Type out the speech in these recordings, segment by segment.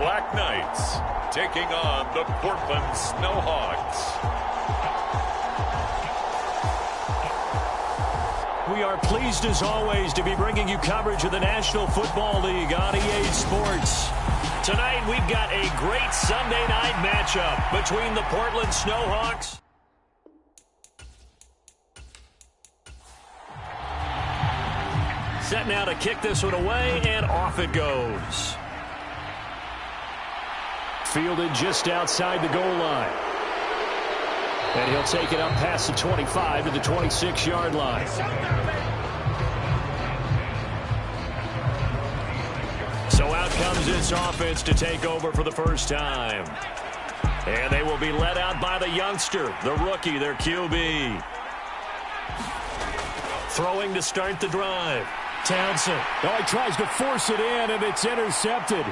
Black Knights taking on the Portland Snowhawks. We are pleased as always to be bringing you coverage of the National Football League on EA Sports. Tonight we've got a great Sunday night matchup between the Portland Snowhawks set now to kick this one away, and off it goes. Fielded just outside the goal line. And he'll take it up past the 25 to the 26-yard line. So out comes this offense to take over for the first time. And they will be led out by the youngster, the rookie, their QB. Throwing to start the drive. Townsend. Oh, he tries to force it in, and it's intercepted.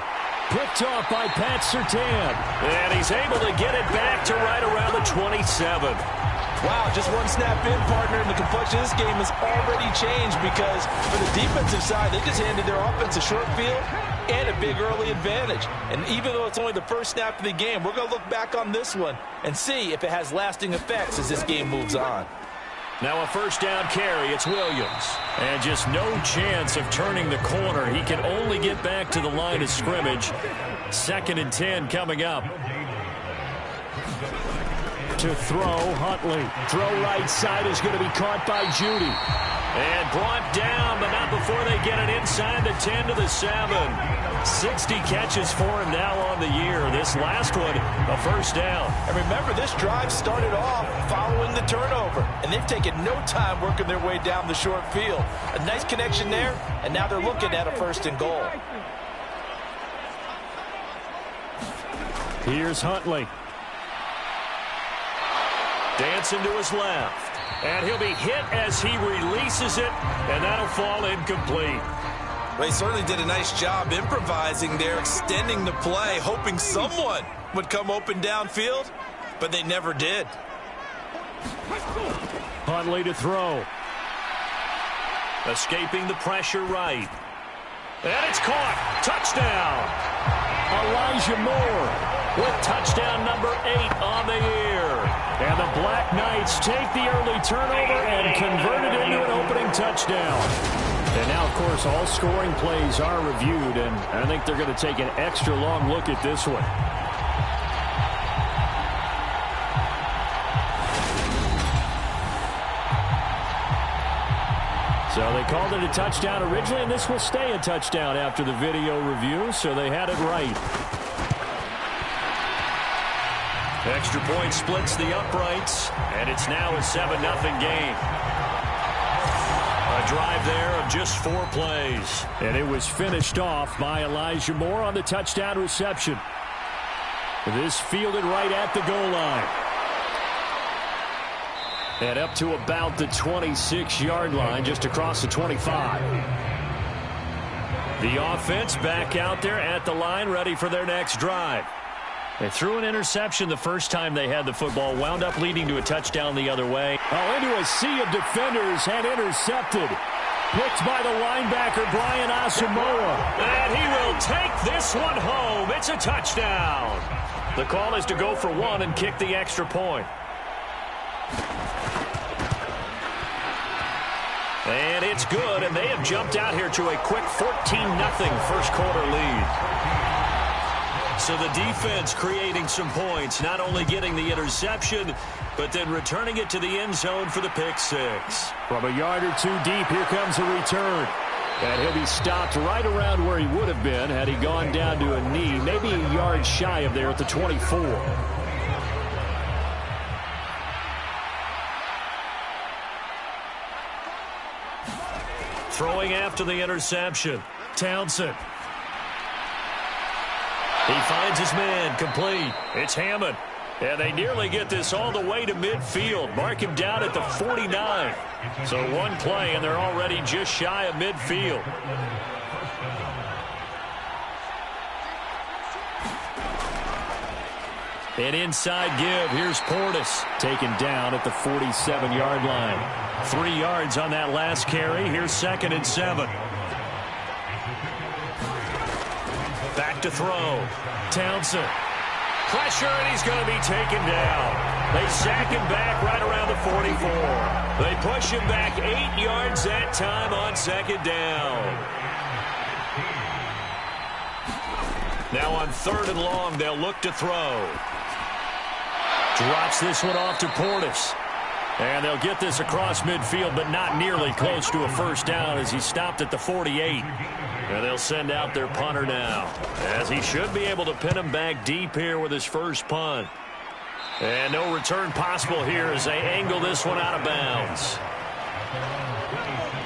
Picked off by Pat Surtain. And he's able to get it back to right around the 27. Wow, just one snap in, partner, and the complexion of this game has already changed because for the defensive side, they just handed their offense a short field and a big early advantage. And even though it's only the first snap of the game, we're going to look back on this one and see if it has lasting effects as this game moves on. Now a first down carry, it's Williams. And just no chance of turning the corner. He can only get back to the line of scrimmage. 2nd and 10 coming up. To throw, Huntley. Throw right side is going to be caught by Judy. And brought down, but not before they get it inside the 10 to the 7. 60 catches for him now on the year. This last one, a first down. And remember, this drive started off following the turnover, and they've taken no time working their way down the short field. A nice connection there, and now they're looking at a 1st and goal. Here's Huntley. Dancing to his left. And he'll be hit as he releases it, and that'll fall incomplete. They certainly did a nice job improvising there, extending the play, hoping someone would come open downfield, but they never did. Huntley to throw. Escaping the pressure right. And it's caught. Touchdown. Elijah Moore with touchdown number 8 on the year. And the Black Knights take the early turnover and convert it into an opening touchdown. And now, of course, all scoring plays are reviewed, and I think they're going to take an extra long look at this one. So they called it a touchdown originally, and this will stay a touchdown after the video review, so they had it right. Extra point splits the uprights, and it's now a 7-0 game. A drive there of just 4 plays. And it was finished off by Elijah Moore on the touchdown reception. This fielded right at the goal line. And up to about the 26-yard line, just across the 25. The offense back out there at the line, ready for their next drive. They threw an interception the first time they had the football, wound up leading to a touchdown the other way. Oh, into a sea of defenders and intercepted. Picked by the linebacker, Brian Asamoah. And he will take this one home. It's a touchdown. The call is to go for 1 and kick the extra point. And it's good, and they have jumped out here to a quick 14-0 first quarter lead. So the defense creating some points, not only getting the interception, but then returning it to the end zone for the pick 6. From a yard or 2 deep, here comes a return. And he'll be stopped right around where he would have been had he gone down to a knee, maybe a yard shy of there at the 24. Throwing after the interception, Townsend. He finds his man, complete. It's Hammond. And they nearly get this all the way to midfield. Mark him down at the 49. So one play, and they're already just shy of midfield. An inside give. Here's Portis. Taken down at the 47-yard line. 3 yards on that last carry. Here's 2nd and 7. Back to throw. Townsend. Pressure, and he's going to be taken down. They sack him back right around the 44. They push him back 8 yards that time on second down. Now on 3rd and long, they'll look to throw. Drops this one off to Portis. And they'll get this across midfield, but not nearly close to a first down as he stopped at the 48. And they'll send out their punter now, as he should be able to pin him back deep here with his first punt. And no return possible here as they angle this one out of bounds.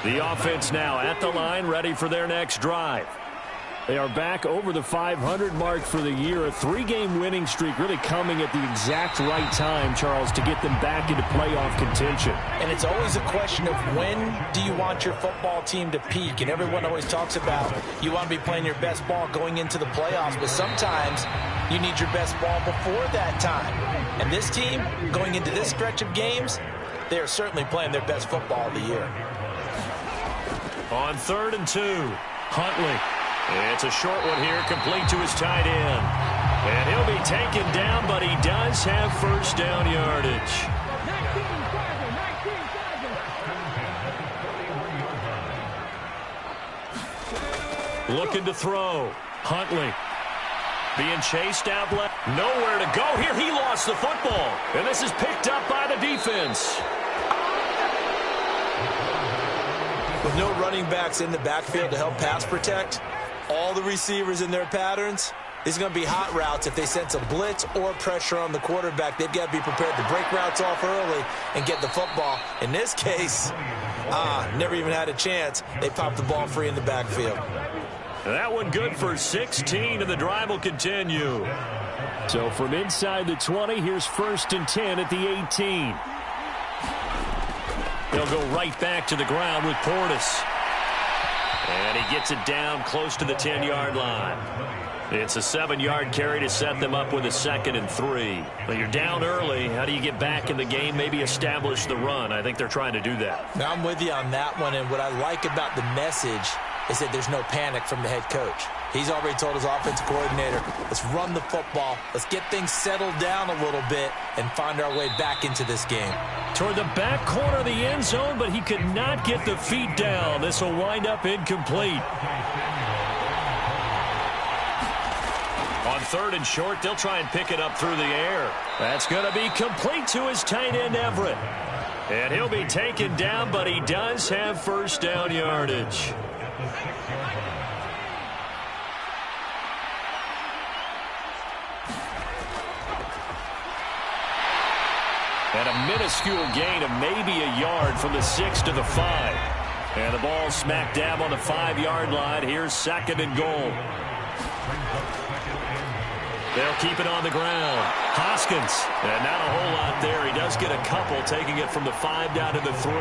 The offense now at the line, ready for their next drive. They are back over the 500 mark for the year. A 3-game winning streak really coming at the exact right time, Charles, to get them back into playoff contention. And it's always a question of when do you want your football team to peak? And everyone always talks about you want to be playing your best ball going into the playoffs, but sometimes you need your best ball before that time. And this team, going into this stretch of games, they are certainly playing their best football of the year. On 3rd and 2, Huntley. It's a short one here, complete to his tight end. And he'll be taken down, but he does have first down yardage. Looking to throw. Huntley. Being chased out left. Nowhere to go here. He lost the football. And this is picked up by the defense. With no running backs in the backfield to help pass protect, all the receivers in their patterns, it's going to be hot routes. If they sense a blitz or pressure on the quarterback, they've got to be prepared to break routes off early and get the football. In this case, never even had a chance. They popped the ball free in the backfield. That one good for 16, and the drive will continue. So from inside the 20, here's 1st and 10 at the 18. They'll go right back to the ground with Portis. And he gets it down close to the 10-yard line. It's a 7-yard carry to set them up with a 2nd and 3. But you're down early. How do you get back in the game, maybe establish the run? I think they're trying to do that. Now I'm with you on that one, and what I like about the message is that there's no panic from the head coach. He's already told his offensive coordinator, let's run the football, let's get things settled down a little bit and find our way back into this game. Toward the back corner of the end zone, but he could not get the feet down. This will wind up incomplete. On 3rd and short, they'll try and pick it up through the air. That's going to be complete to his tight end, Everett. And he'll be taken down, but he does have first down yardage. And a minuscule gain of maybe a yard from the 6 to the 5. And the ball smack dab on the 5-yard line. Here's 2nd and goal. They'll keep it on the ground. Hoskins, and not a whole lot there. He does get a couple, taking it from the 5 down to the 3.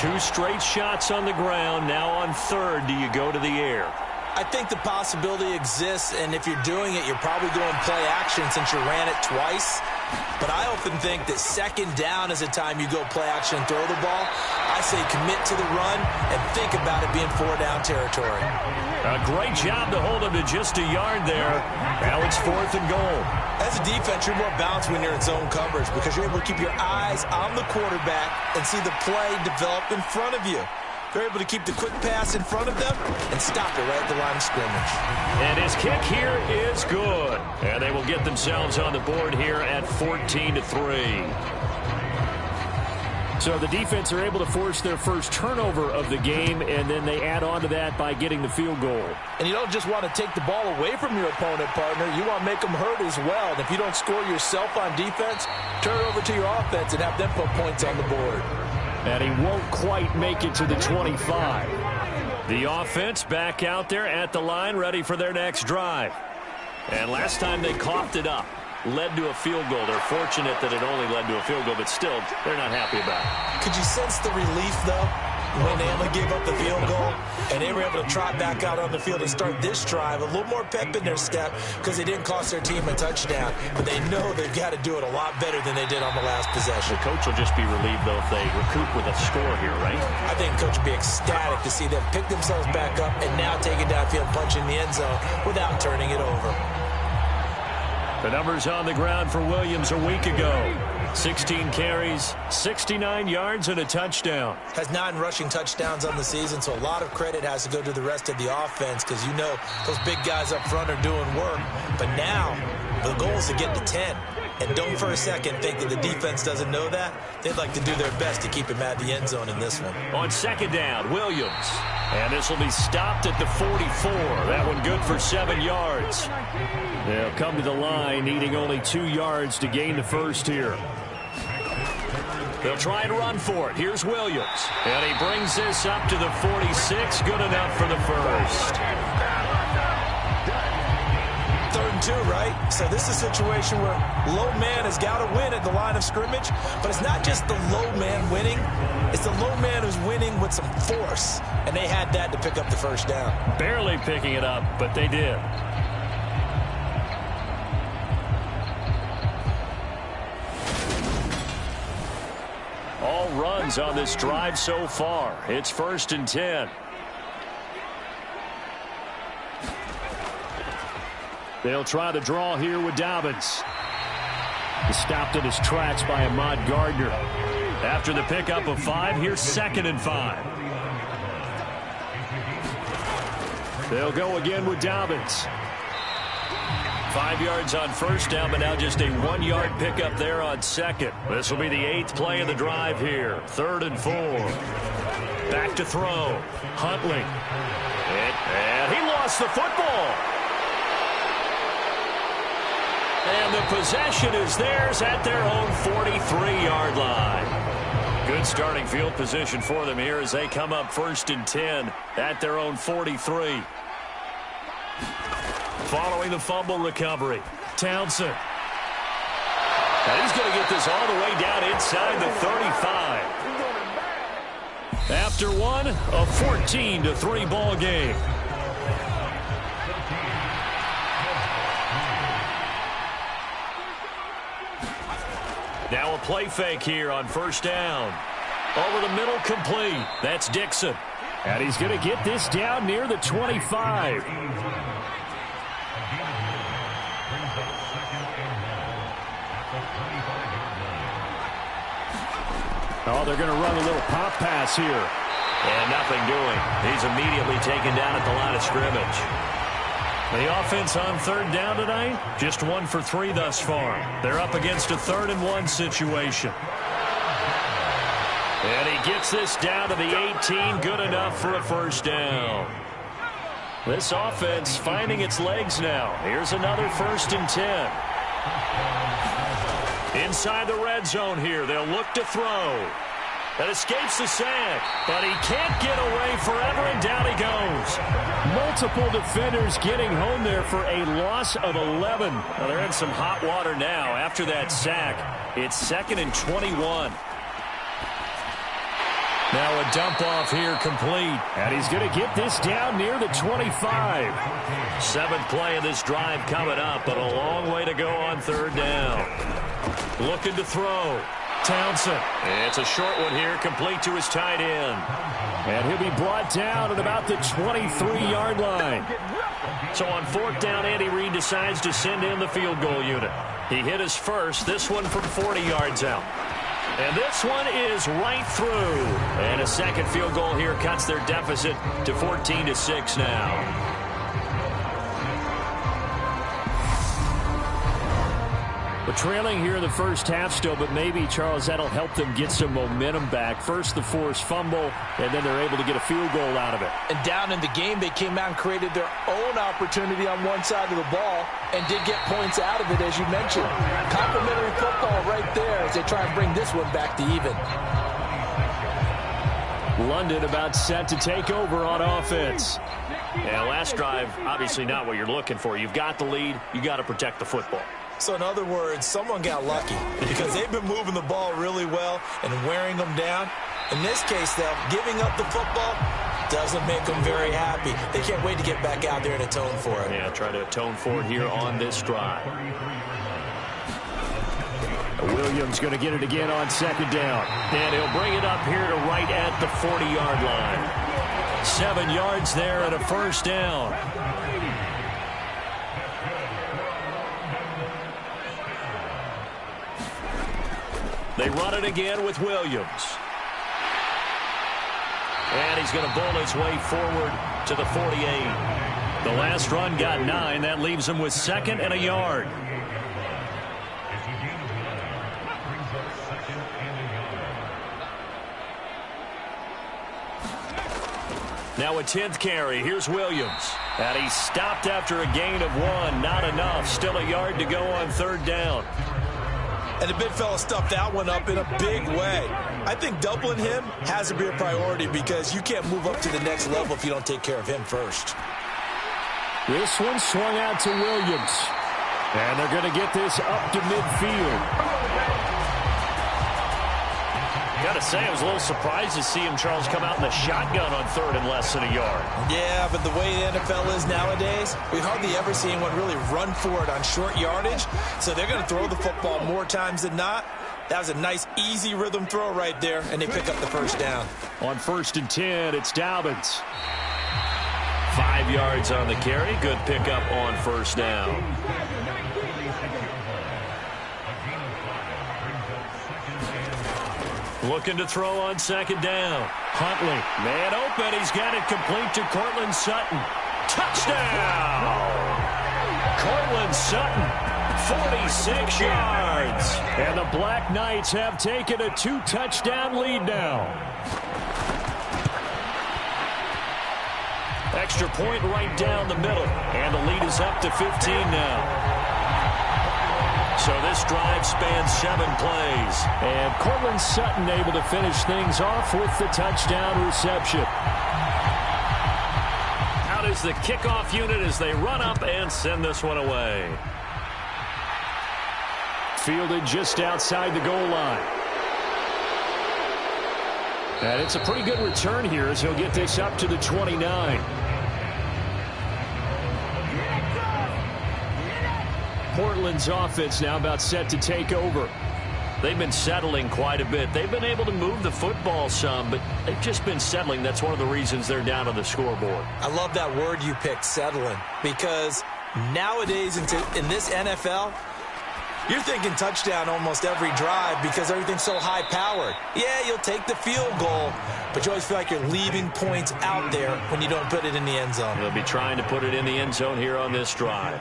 2 straight shots on the ground. Now on 3rd, do you go to the air? I think the possibility exists, and if you're doing it, you're probably doing play action since you ran it twice. But I often think that 2nd down is a time you go play action and throw the ball. I say commit to the run and think about it being 4-down territory. A great job to hold him to just a yard there. Now it's 4th and goal. As a defense, you're more balanced when you're in zone coverage because you're able to keep your eyes on the quarterback and see the play develop in front of you. They're able to keep the quick pass in front of them and stop it right at the line of scrimmage. And his kick here is good. And they will get themselves on the board here at 14-3. So the defense are able to force their first turnover of the game, and then they add on to that by getting the field goal. And you don't just want to take the ball away from your opponent, partner. You want to make them hurt as well. And if you don't score yourself on defense, turn it over to your offense and have them put points on the board. And he won't quite make it to the 25. The offense back out there at the line, ready for their next drive. And last time they coughed it up, led to a field goal. They're fortunate that it only led to a field goal, but still, they're not happy about it. Could you sense the relief, though, when they only gave up the field goal and they were able to trot back out on the field and start this drive? A little more pep in their step because they didn't cost their team a touchdown, but they know they've got to do it a lot better than they did on the last possession. The coach will just be relieved, though, if they recoup with a score here, right? I think coach would be ecstatic to see them pick themselves back up and now take it downfield and punch in the end zone without turning it over. The numbers on the ground for Williams a week ago. 16 carries, 69 yards, and a touchdown. Has 9 rushing touchdowns on the season, so a lot of credit has to go to the rest of the offense because you know those big guys up front are doing work. But now the goal is to get to 10. And don't for a second think that the defense doesn't know that. They'd like to do their best to keep him at the end zone in this one. On second down, Williams. And this will be stopped at the 44. That one good for 7 yards. They'll come to the line needing only 2 yards to gain the first here. They'll try and run for it. Here's Williams. And he brings this up to the 46. Good enough for the first. 3rd and 2, right? So this is a situation where low man has got to win at the line of scrimmage, but it's not just the low man winning. It's the low man who's winning with some force, and they had that to pick up the first down. Barely picking it up, but they did. All runs on this drive so far. It's 1st and 10. They'll try to draw here with Dobbins. He's stopped in his tracks by Ahmad Gardner. After the pickup of 5, here's 2nd and 5. They'll go again with Dobbins. 5 yards on first down, but now just a 1-yard pickup there on second. This will be the 8th play of the drive here. 3rd and 4. Back to throw. Huntley. And he lost the football. And the possession is theirs at their own 43-yard line. Good starting field position for them here as they come up 1st and 10 at their own 43. Following the fumble recovery, Townsend. And he's going to get this all the way down inside the 35. After one, a 14-3 ball game. Now a play fake here on 1st down. Over the middle, complete. That's Dixon. And he's going to get this down near the 25. Oh, they're going to run a little pop pass here. And nothing doing. He's immediately taken down at the line of scrimmage. The offense on 3rd down tonight, just 1 for 3 thus far. They're up against a 3rd and 1 situation. And he gets this down to the 18, good enough for a first down. This offense finding its legs now. Here's another 1st and 10. Inside the red zone here, they'll look to throw. That escapes the sack, but he can't get away forever, and down he goes. Multiple defenders getting home there for a loss of 11. Well, they're in some hot water now after that sack. It's 2nd and 21. Now a dump off here complete. And he's going to get this down near the 25. 7th play of this drive coming up, but a long way to go on 3rd down. Looking to throw. Townsend. It's a short one here, complete to his tight end. And he'll be brought down at about the 23-yard line. So on 4th down, Andy Reid decides to send in the field goal unit. He hit his first, this one from 40 yards out. And this one is right through. And a second field goal here cuts their deficit to 14-6 now. We're trailing here in the first half still, but maybe, Charles, that'll help them get some momentum back. First the forced fumble, and then they're able to get a field goal out of it. And down in the game, they came out and created their own opportunity on one side of the ball and did get points out of it, as you mentioned. Complimentary football right there as they try and bring this one back to even. London about set to take over on offense. Yeah, last drive, obviously not what you're looking for. You've got the lead. You got to protect the football. So in other words, someone got lucky because they've been moving the ball really well and wearing them down. In this case, though, giving up the football doesn't make them very happy. They can't wait to get back out there and atone for it. Yeah, try to atone for it here on this drive. Williams going to get it again on second down. And he'll bring it up here to right at the 40-yard line. 7 yards there and a first down. They run it again with Williams. And he's going to bowl his way forward to the 48. The last run got 9. That leaves him with 2nd and a yard. Now a 10th carry. Here's Williams. And he stopped after a gain of 1. Not enough. Still a yard to go on 3rd down. And the big fella stuffed that one up in a big way. I think doubling him has to be a priority because you can't move up to the next level if you don't take care of him first. This one swung out to Williams. And they're going to get this up to midfield. Got to say, I was a little surprised to see him, Charles, come out in the shotgun on 3rd and less than a yard. Yeah, but the way the NFL is nowadays, we hardly ever see anyone really run for it on short yardage. So they're going to throw the football more times than not. That was a nice, easy rhythm throw right there, and they pick up the first down. On 1st and 10, it's Dobbins. 5 yards on the carry. Good pickup on 1st down. Looking to throw on 2nd down. Huntley, man open. He's got it complete to Courtland Sutton. Touchdown! Courtland Sutton, 46 yards. And the Black Knights have taken a 2-touchdown lead now. Extra point right down the middle. And the lead is up to 15 now. So this drive spans 7 plays. And Courtland Sutton able to finish things off with the touchdown reception. Out is the kickoff unit as they run up and send this one away. Fielded just outside the goal line. And it's a pretty good return here as he'll get this up to the 29. Portland's offense now about set to take over. They've been settling quite a bit. They've been able to move the football some, but they've just been settling. That's one of the reasons they're down on the scoreboard. I love that word you picked, settling, because nowadays in this NFL, you're thinking touchdown almost every drive because everything's so high-powered. Yeah, you'll take the field goal, but you always feel like you're leaving points out there when you don't put it in the end zone. They'll be trying to put it in the end zone here on this drive.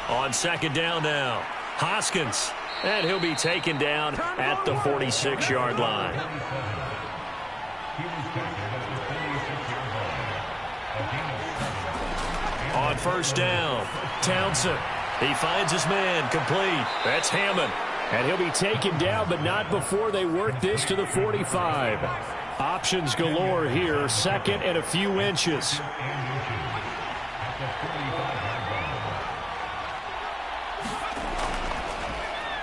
On 2nd down now, Hoskins, and he'll be taken down at the 46-yard line. On 1st down, Townsend, he finds his man, complete. That's Hammond, and he'll be taken down, but not before they work this to the 45. Options galore here, 2nd and a few inches.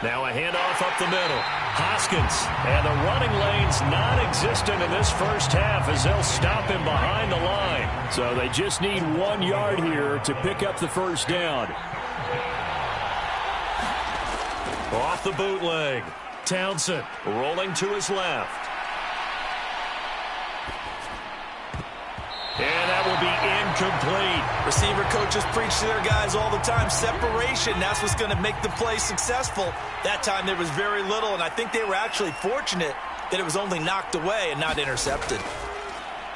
Now a handoff up the middle. Hoskins, and the running lane's non-existent in this first half as they'll stop him behind the line. So they just need 1 yard here to pick up the first down. Off the bootleg. Townsend rolling to his left. And that will be incomplete. Receiver coaches preach to their guys all the time. Separation, that's what's going to make the play successful. That time there was very little, and I think they were actually fortunate that it was only knocked away and not intercepted.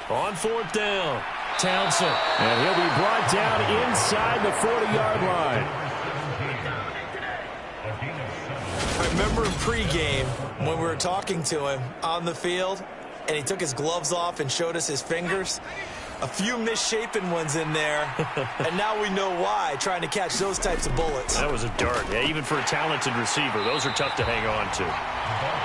On 4th down, Townsend. And he'll be brought down inside the 40-yard line. I remember in pregame when we were talking to him on the field, and he took his gloves off and showed us his fingers. A few misshapen ones in there, and now we know why, trying to catch those types of bullets. That was a dart. Yeah, even for a talented receiver, those are tough to hang on to.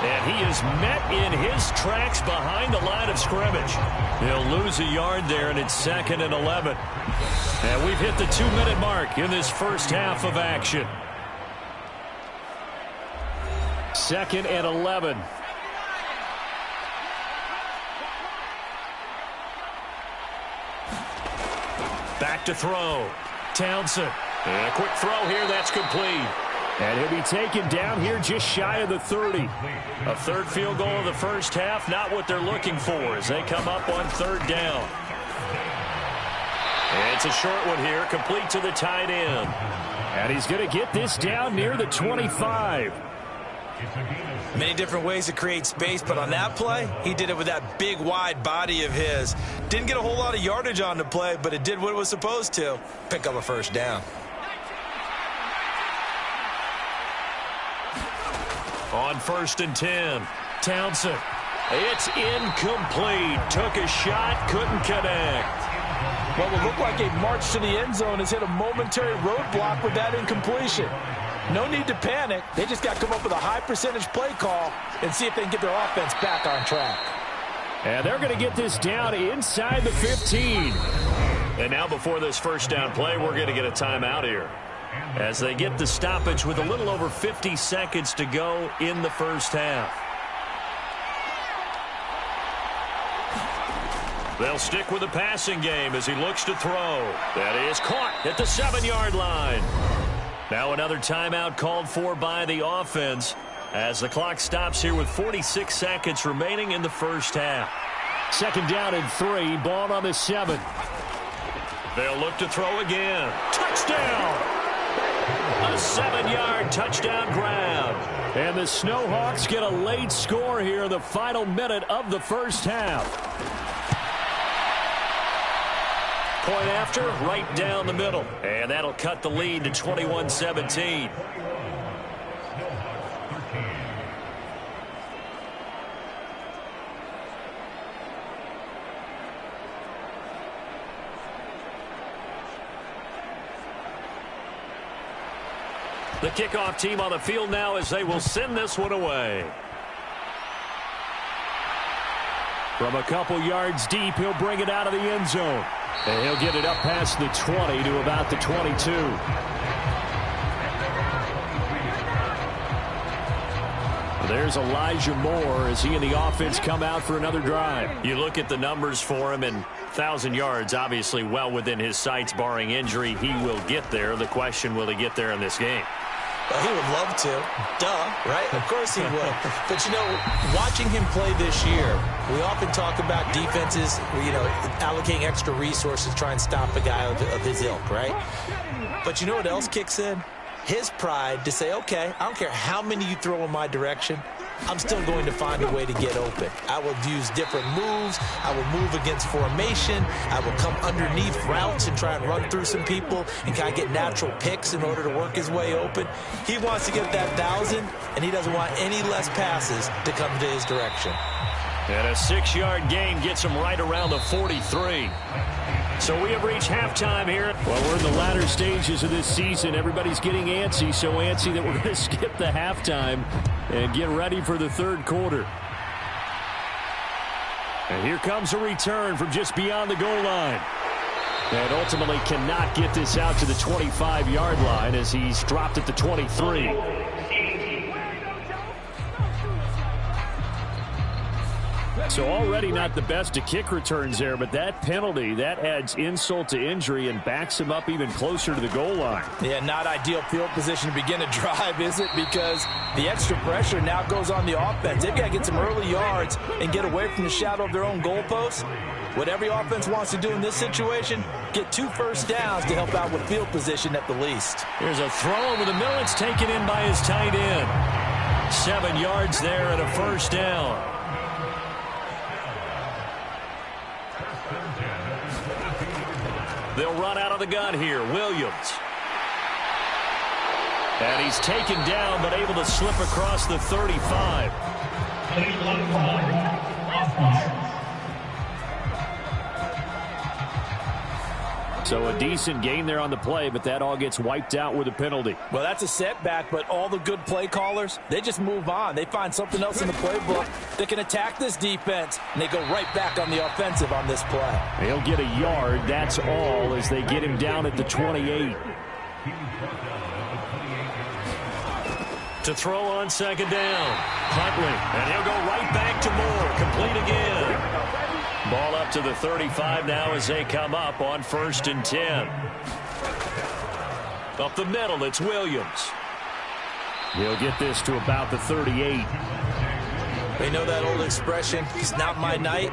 And he is met in his tracks behind the line of scrimmage. He'll lose a yard there, and it's 2nd and 11. And we've hit the 2-minute mark in this first half of action. 2nd and 11. Back to throw. Townsend. And a quick throw here, that's complete. And he'll be taken down here just shy of the 30. A third field goal of the first half, not what they're looking for as they come up on third down. And it's a short one here, complete to the tight end. And he's going to get this down near the 25. Many different ways to create space, but on that play, he did it with that big, wide body of his. Didn't get a whole lot of yardage on the play, but it did what it was supposed to. Pick up a first down. On 1st and 10, Townsend. It's incomplete. Took a shot, couldn't connect. What will look like a march to the end zone has hit a momentary roadblock with that incompletion. No need to panic. They just got to come up with a high percentage play call and see if they can get their offense back on track. And they're going to get this down inside the 15. And now before this first down play, we're going to get a timeout here, as they get the stoppage with a little over 50 seconds to go in the first half. They'll stick with the passing game as he looks to throw. That is caught at the 7-yard line. Now another timeout called for by the offense as the clock stops here with 46 seconds remaining in the first half. 2nd down and 3, ball on the 7. They'll look to throw again. Touchdown! A 7-yard touchdown grab. And the Snowhawks get a late score here in the final minute of the first half. Point after, right down the middle. And that'll cut the lead to 21-17. The kickoff team on the field now as they will send this one away. From a couple yards deep, he'll bring it out of the end zone. And he'll get it up past the 20 to about the 22. There's Elijah Moore as he and the offense come out for another drive. You look at the numbers for him, and 1,000 yards obviously well within his sights, barring injury. He will get there. The question, will he get there in this game? Well, he would love to. Duh, right? Of course he would. But, you know, watching him play this year, we often talk about defenses, you know, allocating extra resources to try and stop a guy of his ilk, right? But you know what else kicks in? His pride to say, okay, I don't care how many you throw in my direction, I'm still going to find a way to get open. I will use different moves. I will move against formation. I will come underneath routes and try and run through some people and kind of get natural picks in order to work his way open. He wants to get that 1,000, and he doesn't want any less passes to come to his direction. And a 6-yard gain gets him right around the 43. So we have reached halftime here. Well, we're in the latter stages of this season. Everybody's getting antsy, so antsy that we're going to skip the halftime and get ready for the third quarter. And here comes a return from just beyond the goal line. And ultimately cannot get this out to the 25-yard line as he's dropped at the 23. So already not the best to kick returns there, but that penalty, that adds insult to injury and backs him up even closer to the goal line. Yeah, not ideal field position to begin a drive, is it? Because the extra pressure now goes on the offense. They've got to get some early yards and get away from the shadow of their own goalposts. What every offense wants to do in this situation, get 2 first downs to help out with field position at the least. Here's a throw over the middle. It's taken in by his tight end. 7 yards there and a first down. They'll run out of the gun here. Williams. And he's taken down, but able to slip across the 35. So a decent gain there on the play, but that all gets wiped out with a penalty. Well, that's a setback, but all the good play callers, they just move on. They find something else in the playbook that can attack this defense, and they go right back on the offensive on this play. They'll get a yard, that's all, as they get him down at the 28. To throw on second down, Huntley, and he'll go right back to Moore, complete again. Ball up to the 35 now as they come up on 1st and 10. Up the middle, it's Williams. He'll get this to about the 38. They know that old expression, it's not my night.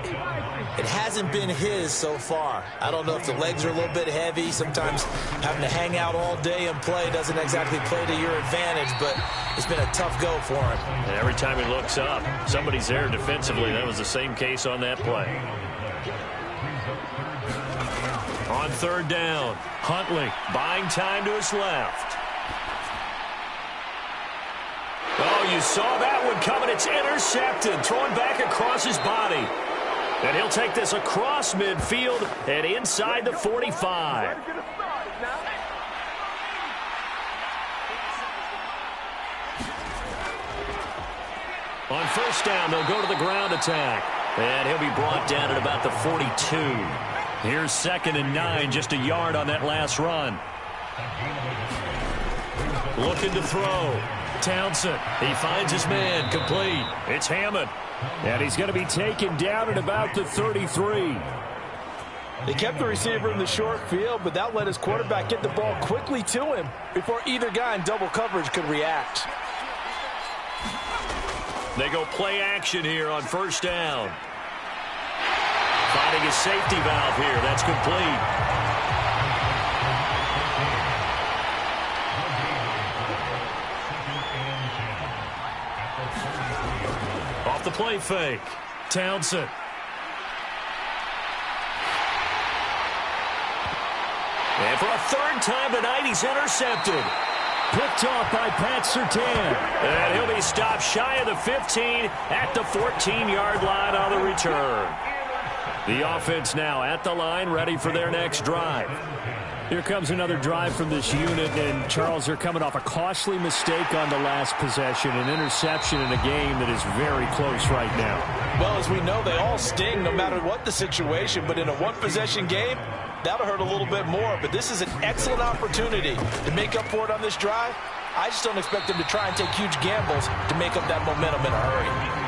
It hasn't been his so far. I don't know if the legs are a little bit heavy. Sometimes having to hang out all day and play doesn't exactly play to your advantage, but it's been a tough go for him. And every time he looks up, somebody's there defensively. That was the same case on that play. On third down, Huntley buying time to his left. Oh, you saw that one coming. It's intercepted, thrown back across his body. And he'll take this across midfield and inside the 45. On first down, they'll go to the ground attack. And he'll be brought down at about the 42. Here's 2nd and 9, just a yard on that last run. Looking to throw. Townsend, he finds his man, complete. It's Hammond. And he's going to be taken down at about the 33. They kept the receiver in the short field, but that let his quarterback get the ball quickly to him before either guy in double coverage could react. They go play action here on first down. Finding a safety valve here. That's complete. Off the play fake. Townsend. And for a third time tonight, he's intercepted. Picked off by Pat Surtain. And he'll be stopped shy of the 15 at the 14-yard line on the return. The offense now at the line, ready for their next drive. Here comes another drive from this unit, and Charles, they're coming off a costly mistake on the last possession, an interception in a game that is very close right now. Well, as we know, they all sting no matter what the situation, but in a one-possession game, that'll hurt a little bit more. But this is an excellent opportunity to make up for it on this drive. I just don't expect them to try and take huge gambles to make up that momentum in a hurry.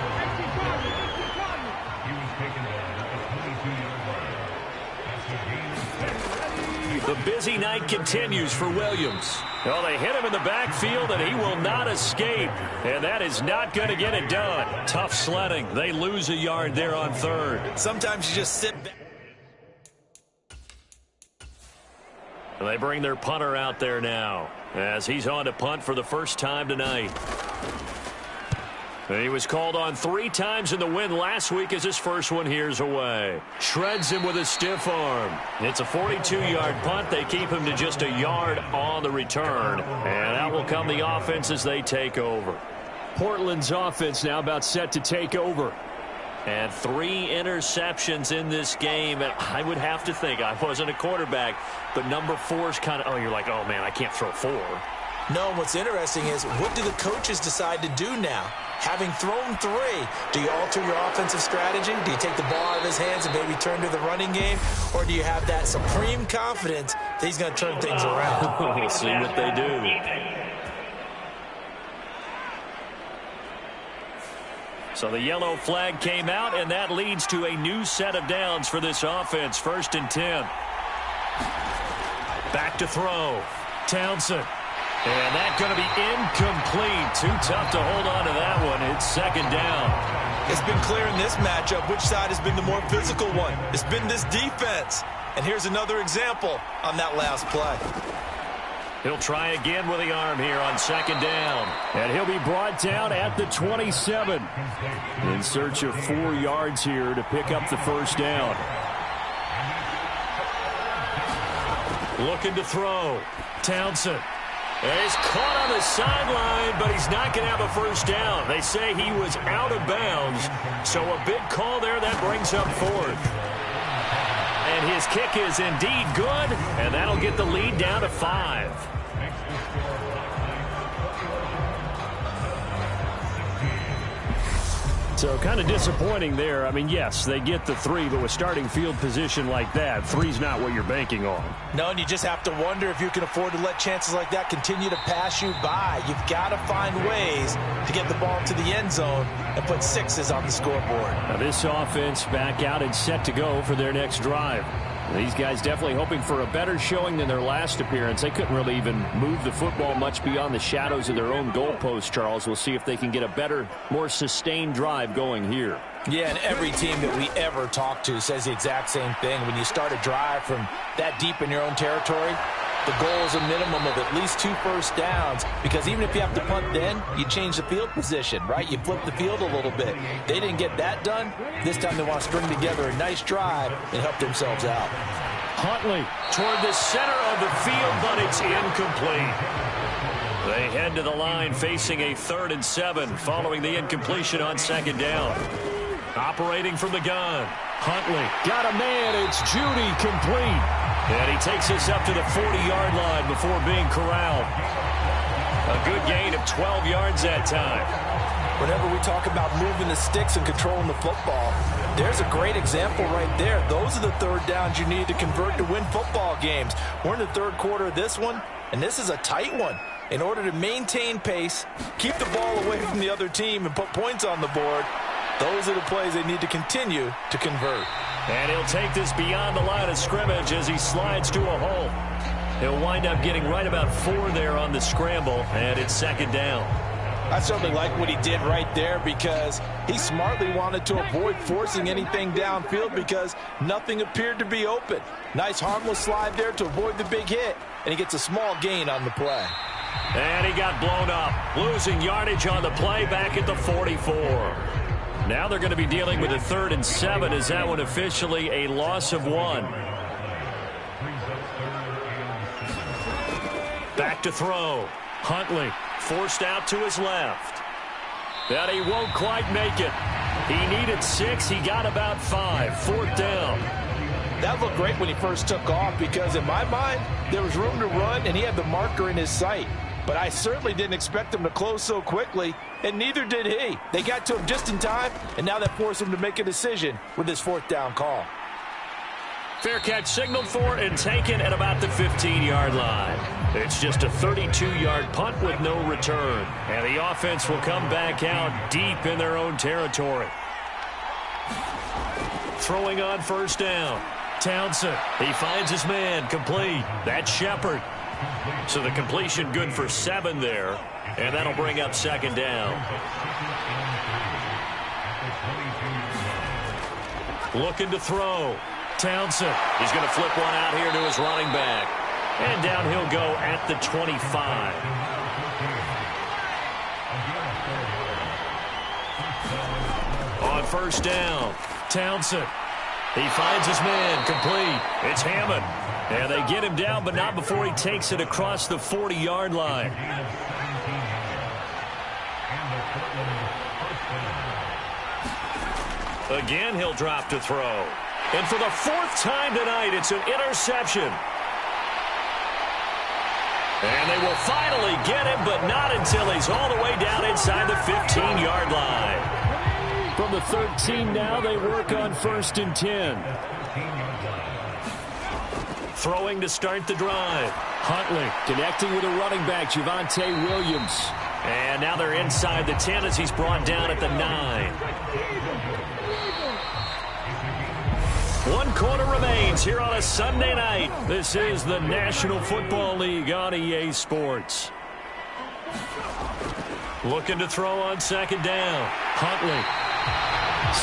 The busy night continues for Williams. Well, they hit him in the backfield, and he will not escape. And that is not going to get it done. Tough sledding. They lose a yard there on third. Sometimes you just sit back. They bring their punter out there now as he's on to punt for the first time tonight. And he was called on 3 times in the win last week as his first one here's away. Shreds him with a stiff arm. It's a 42-yard punt. They keep him to just a yard on the return. And out will come the offense as they take over. Portland's offense now about set to take over. And 3 interceptions in this game. And I would have to think, I wasn't a quarterback, but number 4 is kind of, you're like, oh, man, I can't throw 4. No, what's interesting is what do the coaches decide to do now? Having thrown 3, do you alter your offensive strategy? Do you take the ball out of his hands and maybe turn to the running game? Or do you have that supreme confidence that he's going to turn things around? We'll see what they do. So the yellow flag came out, and that leads to a new set of downs for this offense. 1st and 10. Back to throw. Townsend. And that's going to be incomplete. Too tough to hold on to that one. It's 2nd down. It's been clear in this matchup which side has been the more physical one. It's been this defense. And here's another example on that last play. He'll try again with the arm here on 2nd down. And he'll be brought down at the 27. In search of 4 yards here to pick up the first down. Looking to throw. Townsend. He's caught on the sideline, but he's not going to have a first down. They say he was out of bounds, so a big call there that brings up 4th. And his kick is indeed good, and that'll get the lead down to 5. So kind of disappointing there. I mean, yes, they get the 3, but with starting field position like that, 3's not what you're banking on. No, and you just have to wonder if you can afford to let chances like that continue to pass you by. You've got to find ways to get the ball to the end zone and put 6s on the scoreboard. Now this offense back out and set to go for their next drive. These guys definitely hoping for a better showing than their last appearance. They couldn't really even move the football much beyond the shadows of their own goalpost, Charles. We'll see if they can get a better, more sustained drive going here. Yeah, and every team that we ever talk to says the exact same thing. When you start a drive from that deep in your own territory, the goal is a minimum of at least 2 first downs, because even if you have to punt then, you change the field position, right? You flip the field a little bit. They didn't get that done. This time they want to string together a nice drive and help themselves out. Huntley toward the center of the field, but it's incomplete. They head to the line facing a 3rd and 7 following the incompletion on 2nd down. Operating from the gun. Huntley got a man. It's Judy, complete. And he takes us up to the 40-yard line before being corralled. A good gain of 12 yards that time. Whenever we talk about moving the sticks and controlling the football, there's a great example right there. Those are the 3rd downs you need to convert to win football games. We're in the 3rd quarter of this one, and this is a tight one. In order to maintain pace, keep the ball away from the other team, and put points on the board, those are the plays they need to continue to convert. And he'll take this beyond the line of scrimmage as he slides to a hole. He'll wind up getting right about 4 there on the scramble, and it's 2nd down. I certainly like what he did right there, because he smartly wanted to avoid forcing anything downfield because nothing appeared to be open. Nice harmless slide there to avoid the big hit, and he gets a small gain on the play. And he got blown up, losing yardage on the play back at the 44. Now they're going to be dealing with a 3rd and 7 as that one officially a loss of 1. Back to throw. Huntley forced out to his left. But he won't quite make it. He needed 6. He got about 5. 4th down. That looked great when he first took off, because in my mind, there was room to run and he had the marker in his sight. But I certainly didn't expect him to close so quickly, and neither did he. They got to him just in time, and now that forced him to make a decision with his 4th down call. Fair catch signaled for and taken at about the 15-yard line. It's just a 32-yard punt with no return. And the offense will come back out deep in their own territory. Throwing on 1st down. Townsend, he finds his man, complete. That's Shepard. So the completion good for 7 there, and that'll bring up 2nd down. Looking to throw. Townsend, he's going to flip one out here to his running back. And down he'll go at the 25. On 1st down, Townsend. He finds his man, complete. It's Hammond. And they get him down, but not before he takes it across the 40-yard line. Again, he'll drop to throw. And for the 4th time tonight, it's an interception. And they will finally get him, but not until he's all the way down inside the 15-yard line. From the 13 now, they work on 1st and 10. Throwing to start the drive. Huntley connecting with a running back, Javonte Williams. And now they're inside the 10 as he's brought down at the 9. 1 quarter remains here on a Sunday night. This is the National Football League on EA Sports. Looking to throw on 2nd down. Huntley.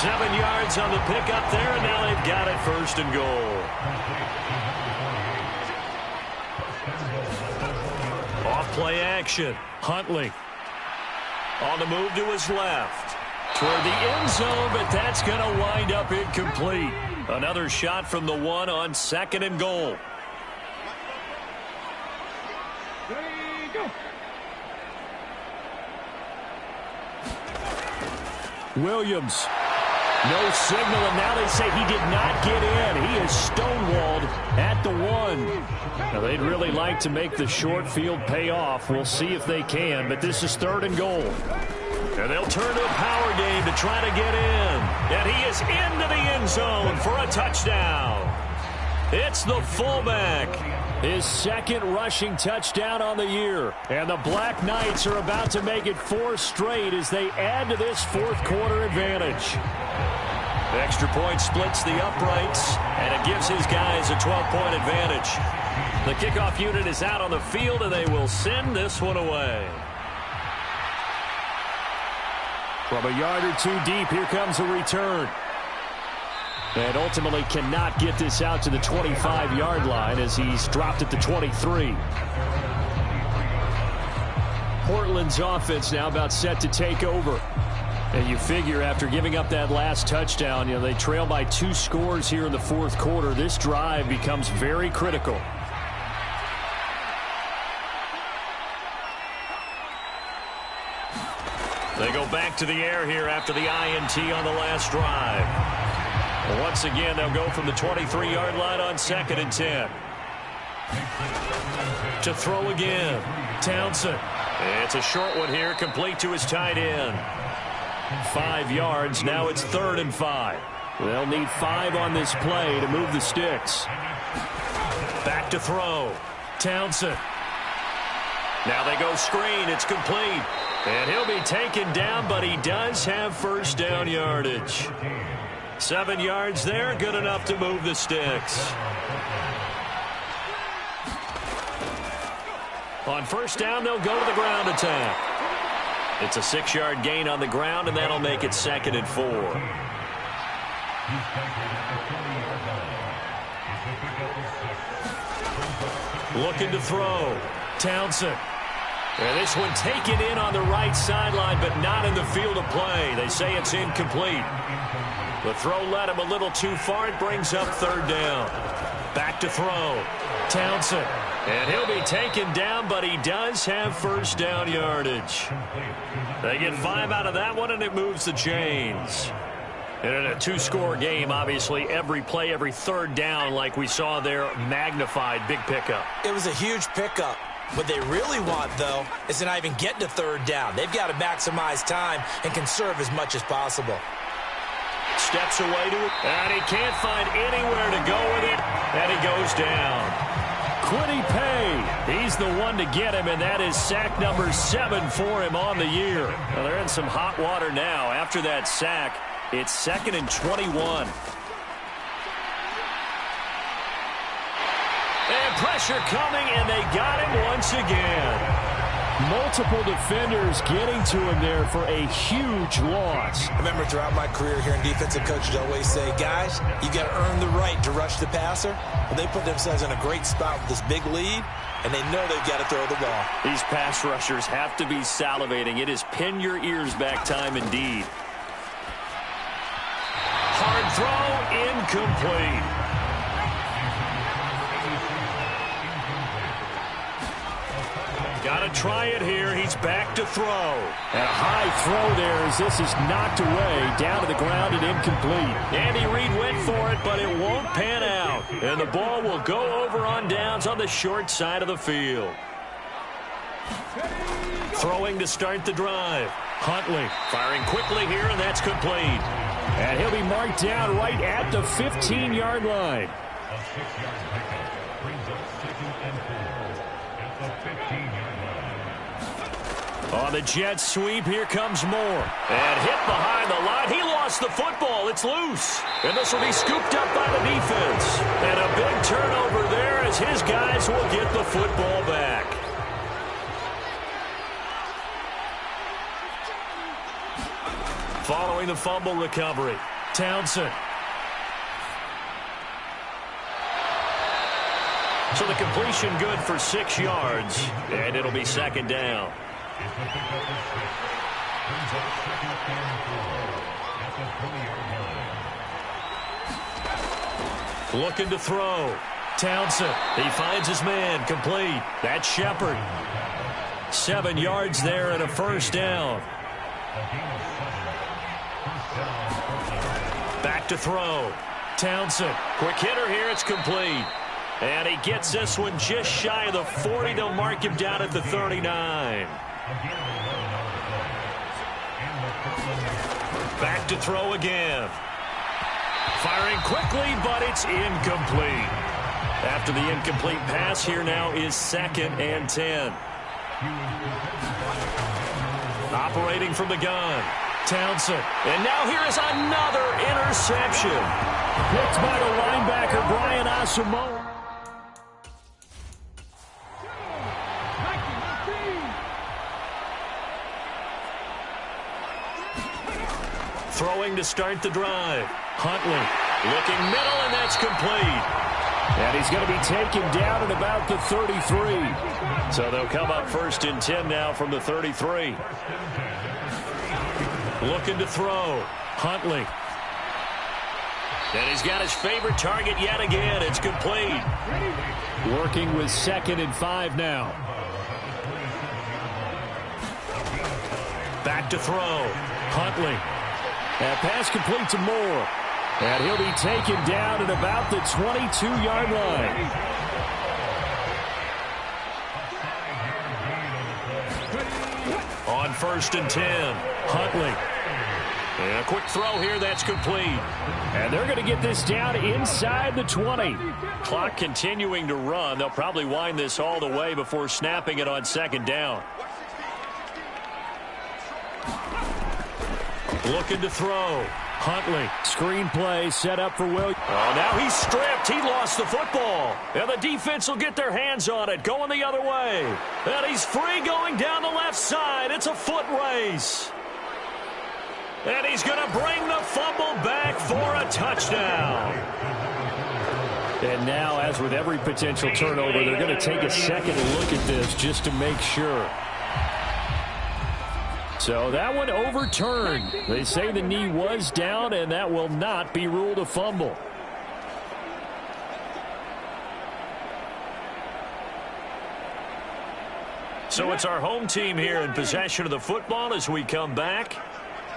7 yards on the pickup there, and now they've got it 1st and goal. Off play action. Huntley on the move to his left. Toward the end zone, but that's going to wind up incomplete. Another shot from the 1 on 2nd and goal. Williams. No signal, and now they say he did not get in. He is stonewalled at the 1. Now, they'd really like to make the short field pay off. We'll see if they can, but this is 3rd and goal. And they'll turn to a power game to try to get in. And he is into the end zone for a touchdown. It's the fullback. His 2nd rushing touchdown on the year. And the Black Knights are about to make it 4 straight as they add to this 4th quarter advantage. Extra point splits the uprights, and it gives his guys a 12-point advantage. The kickoff unit is out on the field, and they will send this one away. From a yard or two deep, here comes a return. And ultimately cannot get this out to the 25-yard line as he's dropped at the 23. Portland's offense now about set to take over. And you figure after giving up that last touchdown, they trail by 2 scores here in the fourth quarter. This drive becomes very critical. They go back to the air here after the INT on the last drive. Once again, they'll go from the 23-yard line on 2nd and 10. To throw again, Townsend. It's a short one here, complete to his tight end. 5 yards, now it's 3rd and 5. They'll need 5 on this play to move the sticks. Back to throw, Townsend. Now they go screen, it's complete. And he'll be taken down, but he does have first down yardage. 7 yards there, good enough to move the sticks. On first down, they'll go to the ground attack. It's a 6-yard gain on the ground, and that'll make it 2nd and 4. Looking to throw, Townsend. And this one taken in on the right sideline, but not in the field of play. They say it's incomplete. The throw led him a little too far. It brings up 3rd down. Back to throw, Townsend. And he'll be taken down, but he does have first down yardage. They get 5 out of that one, and it moves the chains. And in a 2-score game, obviously, every play, every 3rd down, like we saw there, magnified. Big pickup. It was a huge pickup. What they really want, though, is to not even get to 3rd down. They've got to maximize time and conserve as much as possible. Steps away to it, and he can't find anywhere to go with it, and he goes down. Kwity Paye, he's the one to get him, and that is sack number 7 for him on the year. Well, they're in some hot water now. After that sack, it's 2nd and 21. And pressure coming, and they got him once again. Multiple defenders getting to him there for a huge loss. I remember throughout my career here in defensive coaches always say, guys, you got to earn the right to rush the passer. Well, they put themselves in a great spot with this big lead, and they know they've got to throw the ball. These pass rushers have to be salivating. It is pin your ears back time indeed. Hard throw, incomplete. Got to try it here. He's back to throw. And a high throw there as this is knocked away, down to the ground and incomplete. Andy Reid went for it, but it won't pan out. And the ball will go over on downs on the short side of the field. Throwing to start the drive. Huntley firing quickly here, and that's complete. And he'll be marked down right at the 15-yard line. On the jet sweep, here comes Moore. And hit behind the line. He lost the football. It's loose. And this will be scooped up by the defense. And a big turnover there as his guys will get the football back. Following the fumble recovery, Townsend. So the completion good for 6 yards. And it'll be 2nd down. Looking to throw. Townsend. He finds his man. Complete. That's Shepard. 7 yards there and a first down. Back to throw. Townsend. Quick hitter here. It's complete. And he gets this one just shy of the 40. They'll mark him down at the 39. Back to throw again. Firing quickly, but it's incomplete. After the incomplete pass, here now is 2nd and 10. Operating from the gun, Townsend. And now here is another interception. Picked by the linebacker, Brian Asamoah. Throwing to start the drive. Huntley looking middle, and that's complete. And he's going to be taken down at about the 33. So they'll come up 1st and 10 now from the 33. Looking to throw. Huntley. And he's got his favorite target yet again. It's complete. Working with 2nd and 5 now. Back to throw. Huntley. And pass complete to Moore. And he'll be taken down at about the 22-yard line. On 1st and 10. Huntley. And a quick throw here. That's complete. And they're going to get this down inside the 20. Clock continuing to run. They'll probably wind this all the way before snapping it on 2nd down. Looking to throw. Huntley. Screen play set up for Williams. Oh, now he's stripped. He lost the football. And the defense will get their hands on it. Going the other way. And he's free going down the left side. It's a foot race. And he's going to bring the fumble back for a touchdown. And now, as with every potential turnover, they're going to take a second look at this just to make sure. So that one overturned. They say the knee was down, and that will not be ruled a fumble. So it's our home team here in possession of the football as we come back.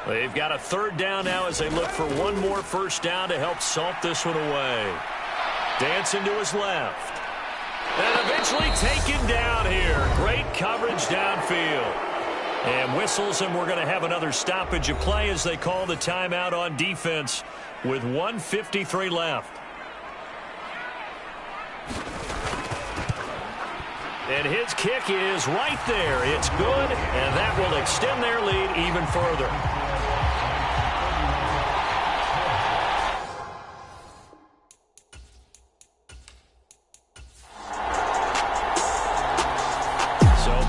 They've got a 3rd down now as they look for one more 1st down to help salt this one away. Dancing to his left. And eventually taken down here. Great coverage downfield. And whistles, and we're going to have another stoppage of play as they call the timeout on defense with 1:53 left. And his kick is right there. It's good, and that will extend their lead even further.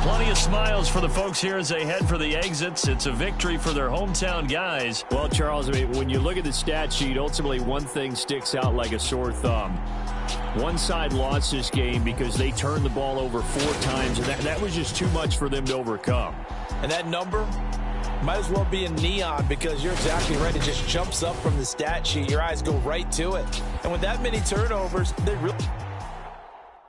Plenty of smiles for the folks here as they head for the exits. It's a victory for their hometown guys. Well, Charles, I mean, when you look at the stat sheet, ultimately one thing sticks out like a sore thumb. One side lost this game because they turned the ball over 4 times, and that was just too much for them to overcome. And that number might as well be in neon because you're exactly right. It just jumps up from the stat sheet. Your eyes go right to it. And with that many turnovers, they really...